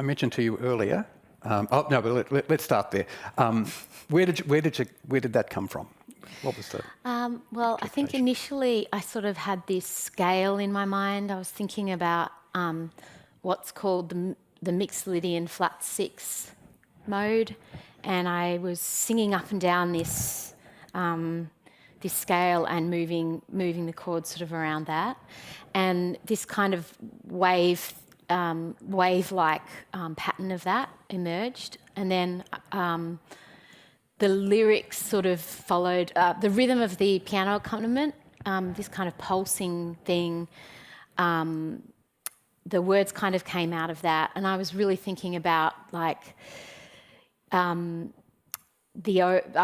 mentioned to you earlier. But let's start there. Where did that come from? What was the? Well, I think initially I sort of had this scale in my mind. I was thinking about what's called the mixed Lydian flat 6 mode, and I was singing up and down this scale and moving the chords sort of around that, and this kind of wave-like pattern of that emerged, and then the lyrics sort of followed the rhythm of the piano accompaniment, this kind of pulsing thing. The words kind of came out of that, and I was really thinking about I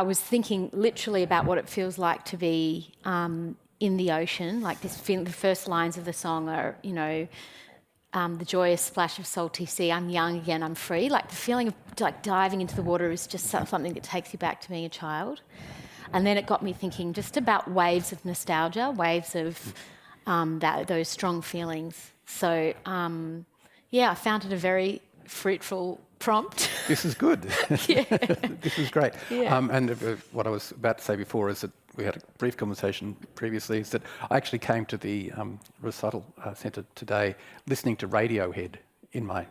was thinking literally about what it feels like to be in the ocean. Like this, the first lines of the song are, the joyous splash of salty sea. I'm young again. I'm free. Like the feeling of diving into the water is just something that takes you back to being a child. And then it got me thinking just about waves of nostalgia, waves of those strong feelings. So, I found it a very fruitful prompt. This is good. Yeah. This is great. Yeah. And what I was about to say before is that we had a brief conversation previously, is that I actually came to the Recital Centre today listening to Radiohead in my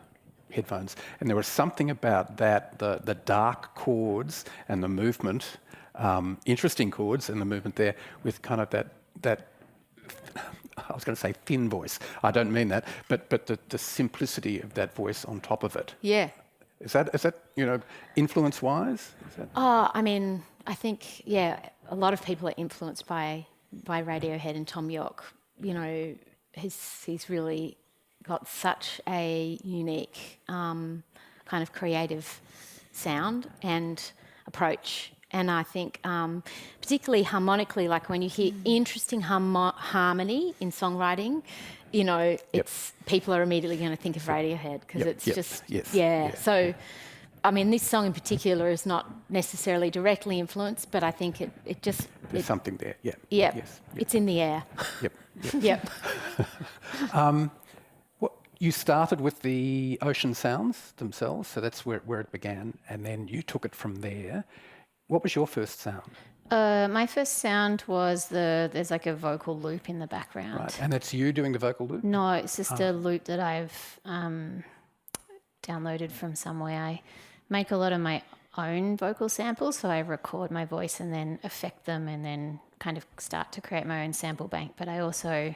headphones, and there was something about that, the dark chords and the movement, interesting chords and the movement there with kind of that I was going to say thin voice. I don't mean that, but the simplicity of that voice on top of it. Yeah. Is that influence-wise? I mean, I think, a lot of people are influenced by by Radiohead and Tom York, you know, he's really got such a unique kind of creative sound and approach. And I think particularly harmonically, like when you hear interesting harmony in songwriting, you know, it's people are immediately going to think of Radiohead because it's just, So, I mean, this song in particular is not necessarily directly influenced, but I think it just... There's something there, It's in the air. Yep. You started with the ocean sounds themselves, so that's where it began, and then you took it from there. What was your first sound? My first sound was there's like a vocal loop in the background. Right, and that's you doing the vocal loop? No, it's just a loop that I've downloaded from somewhere. I make a lot of my own vocal samples, so I record my voice and then affect them and then kind of start to create my own sample bank. But I also...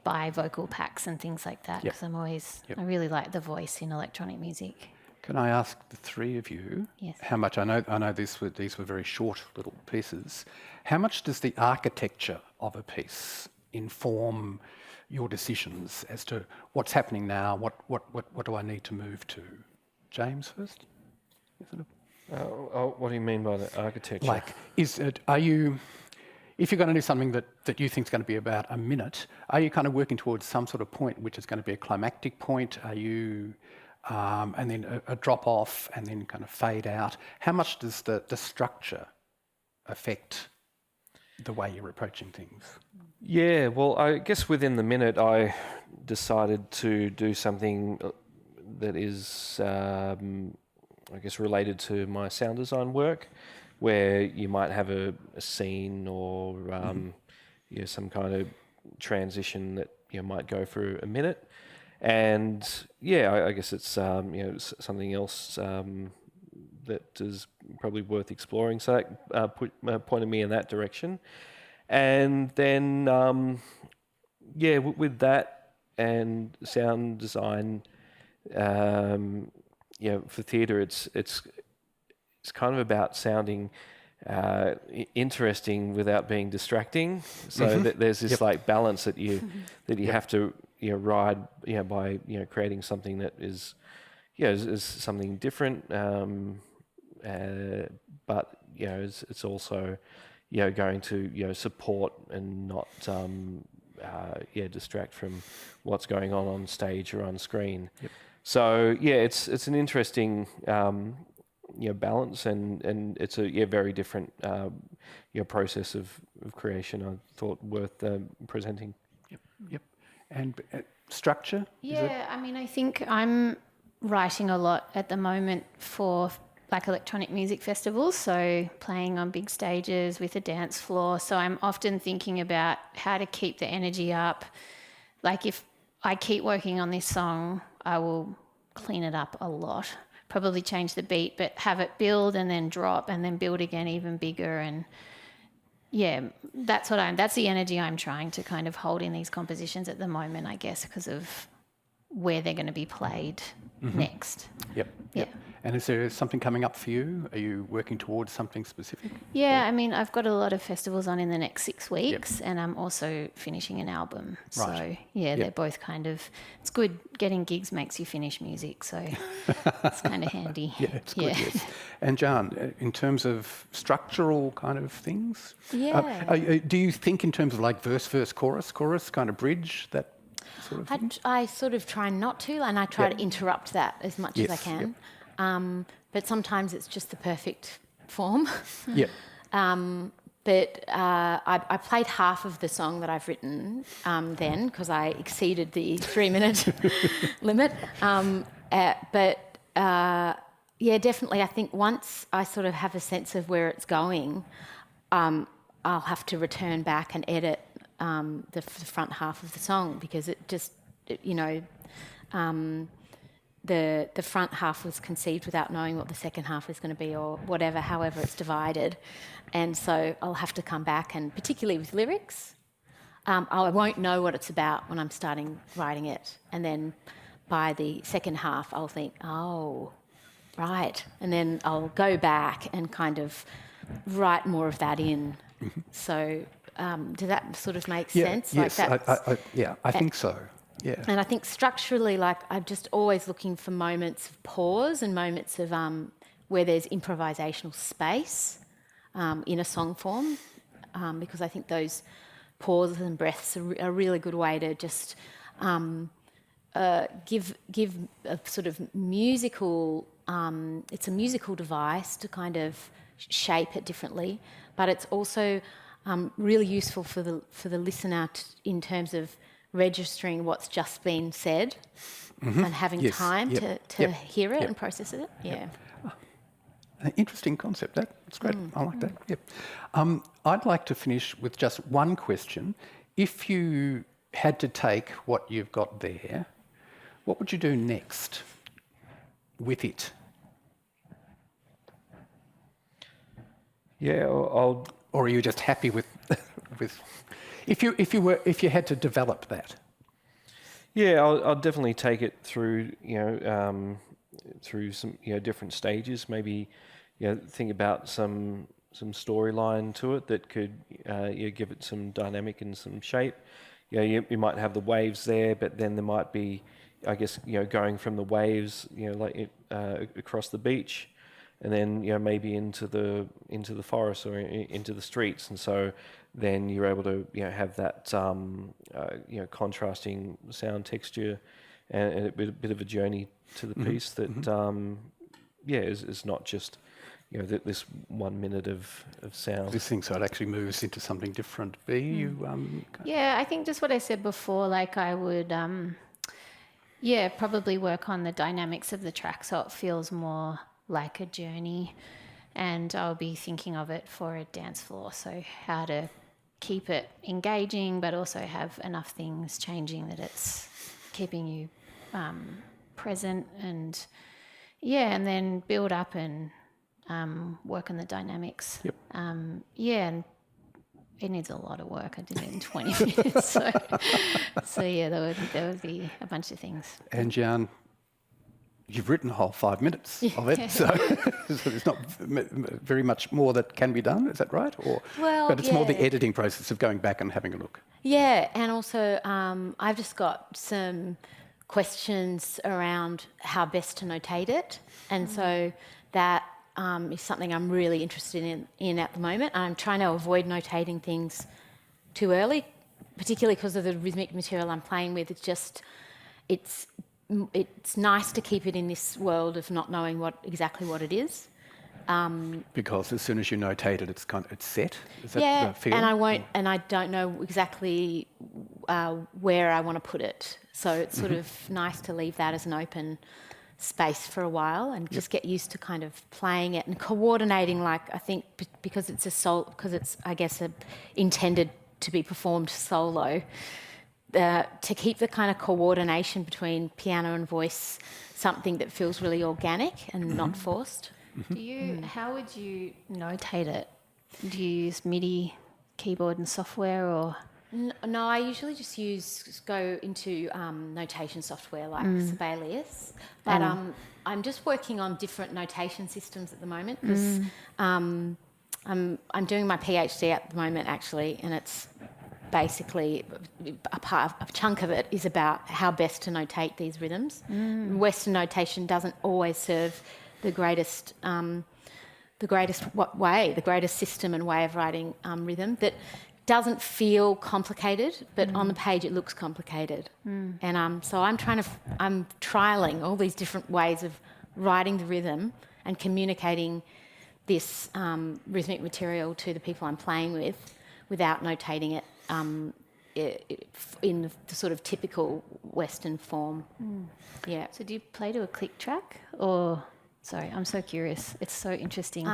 buy vocal packs and things like that because I really like the voice in electronic music. Can I ask the three of you how much, I know these were very short little pieces, how much does the architecture of a piece inform your decisions as to what's happening now, what do I need to move to? James first? What do you mean by the architecture? Like, if you're going to do something that you think is going to be about a minute, are you kind of working towards some sort of point which is going to be a climactic point? Are you, and then a drop off and then kind of fade out? How much does the structure affect the way you're approaching things? Yeah, well, I guess within the minute I decided to do something that is, I guess, related to my sound design work, where you might have a scene or some kind of transition that might go for a minute, and I guess it's something else that is probably worth exploring. So that pointed me in that direction, and then with that and sound design, for theatre, it's kind of about sounding interesting without being distracting. So there's this like balance that you have to ride by creating something that is is something different, but it's also going to support and not distract from what's going on stage or on screen. So it's an interesting balance, and it's a very different process of creation. I thought worth presenting. Yep. And structure? I mean, I think I'm writing a lot at the moment for like electronic music festivals, so playing on big stages with a dance floor. So I'm often thinking about how to keep the energy up. Like if I keep working on this song, I will clean it up a lot. Probably change the beat, but have it build and then drop and then build again even bigger. And that's the energy I'm trying to kind of hold in these compositions at the moment, I guess, because of where they're going to be played next. Yep. And is there something coming up for you? Are you working towards something specific? Yeah, I mean, I've got a lot of festivals on in the next 6 weeks, and I'm also finishing an album. Right. So, they're both kind of... It's good. Getting gigs makes you finish music, so it's kind of handy. Yeah, it's good, yes. And Gian, in terms of structural kind of things? Do you think in terms of like verse, chorus, kind of bridge, that sort of thing? I sort of try not to, and I try to interrupt that as much as I can. But sometimes it's just the perfect form. But I played half of the song that I've written then because I exceeded the 3-minute limit. Definitely. I think once I sort of have a sense of where it's going, I'll have to return back and edit the front half of the song because it just, the front half was conceived without knowing what the second half is going to be or whatever, however it's divided. And so I'll have to come back, and particularly with lyrics, I won't know what it's about when I'm starting writing it. And then by the second half, I'll think, oh, right. And then I'll go back and kind of write more of that in. So Does that sort of make Yeah, sense? yes, I think so. Yeah. And I think structurally, like, I'm just always looking for moments of pause and moments of where there's improvisational space in a song form, because I think those pauses and breaths are a really good way to just give a sort of musical. It's a musical device to kind of shape it differently, but it's also really useful for the listener in terms of registering what's just been said and having time to hear it and process it. Yeah. An interesting concept. That's great. I like that. Yep. I'd like to finish with just one question. If you had to take what you've got there, what would you do next with it? Yeah, I'll. Or are you just happy with if you had to develop that? Yeah, I'll definitely take it through, through some, different stages. Maybe, think about some storyline to it that could, give it some dynamic and some shape. You might have the waves there, but then there might be, I guess, going from the waves, across the beach, and then maybe into the forest or into the streets, and so then you're able to have that contrasting sound texture and a bit of a journey to the piece that is not just this 1 minute of sound. This thing, so it actually moves into something different. Yeah, I think just what I said before, like I would probably work on the dynamics of the track so it feels more like a journey, and I'll be thinking of it for a dance floor, so how to keep it engaging but also have enough things changing that it's keeping you present, and then build up and work on the dynamics. Yep. And it needs a lot of work. I did it in 20 minutes, so yeah, there would be a bunch of things. And Gian, you've written a whole 5 minutes of it, so there's not very much more that can be done. Is that right? But it's more the editing process of going back and having a look. Yeah, and also I've just got some questions around how best to notate it, and so that is something I'm really interested in at the moment. I'm trying to avoid notating things too early, particularly because of the rhythmic material I'm playing with. It's nice to keep it in this world of not knowing exactly what it is. Because as soon as you notate it, it's set. Is that Yeah, the feel? and I don't know exactly where I want to put it. So it's sort of nice to leave that as an open space for a while and just get used to kind of playing it and coordinating. Like, I think because it's I guess intended to be performed solo. To keep the kind of coordination between piano and voice something that feels really organic and not forced. How would you notate it? Do you use MIDI keyboard and software, or? No, I usually just go into notation software like Sibelius, but I'm just working on different notation systems at the moment because I'm doing my PhD at the moment actually, and it's basically a chunk of it is about how best to notate these rhythms. Western notation doesn't always serve the greatest system and way of writing rhythm that doesn't feel complicated, but on the page it looks complicated. And so I'm trialing all these different ways of writing the rhythm and communicating this rhythmic material to the people I'm playing with without notating it in the sort of typical Western form. Yeah. So do you play to a click track, or? Sorry, I'm so curious. It's so interesting.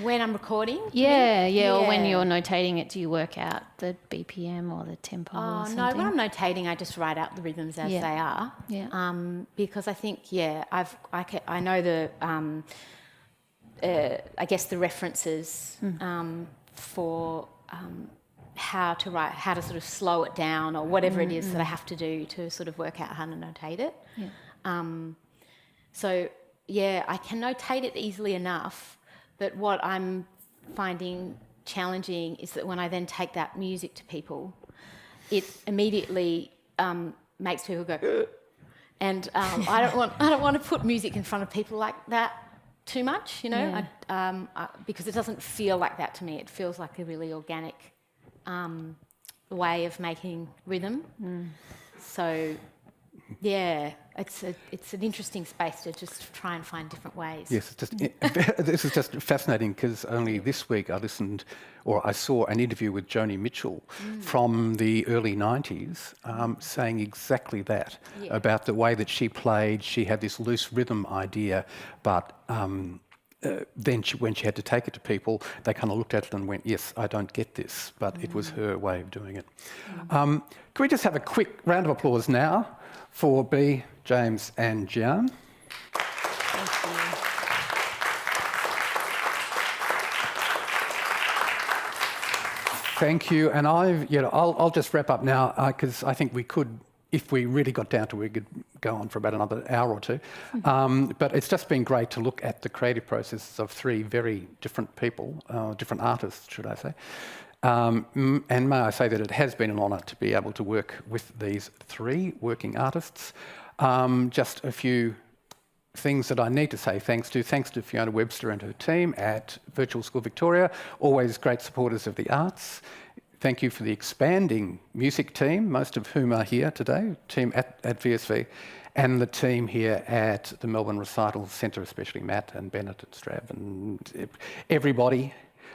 When I'm recording? Yeah. Or when you're notating it, do you work out the BPM or the tempo or something? No, when I'm notating, I just write out the rhythms as they are. Yeah. Because I think, I know the, I guess the references for how to sort of slow it down or whatever it is that I have to do to sort of work out how to notate it. Yeah. I can notate it easily enough, but what I'm finding challenging is that when I then take that music to people, it immediately makes people go, and I don't want to put music in front of people like that too much, you know, because it doesn't feel like that to me. It feels like a really organic way of making rhythm. So, yeah, it's an interesting space to just try and find different ways. Yes, it's just, this is just fascinating because only this week I saw an interview with Joni Mitchell from the early 90s saying exactly that, about the way that she played. She had this loose rhythm idea, but then when she had to take it to people, they kind of looked at it and went, yes, I don't get this, but it was her way of doing it. Can we just have a quick round of applause now for B, James and Gian? Thank you. And I'll just wrap up now because I think we could, if we really got down to it, we could go on for about another hour or two. But it's just been great to look at the creative processes of three very different people, different artists, should I say. And may I say that it has been an honour to be able to work with these three working artists. Just a few things that I need to say thanks to Fiona Webster and her team at Virtual School Victoria, always great supporters of the arts. Thank you for the expanding music team, most of whom are here today, team at VSV, and the team here at the Melbourne Recital Centre, especially Matt and Bennett and Strav and everybody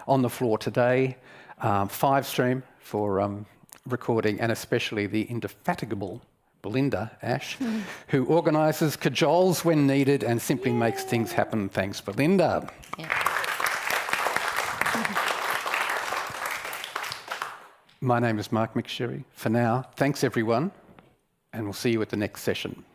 on the floor today. 5Stream for recording, and especially the indefatigable Belinda Ash, who organises cajoles when needed and simply makes things happen. Thanks, Belinda. My name is Mark McSherry. For now, thanks everyone, and we'll see you at the next session.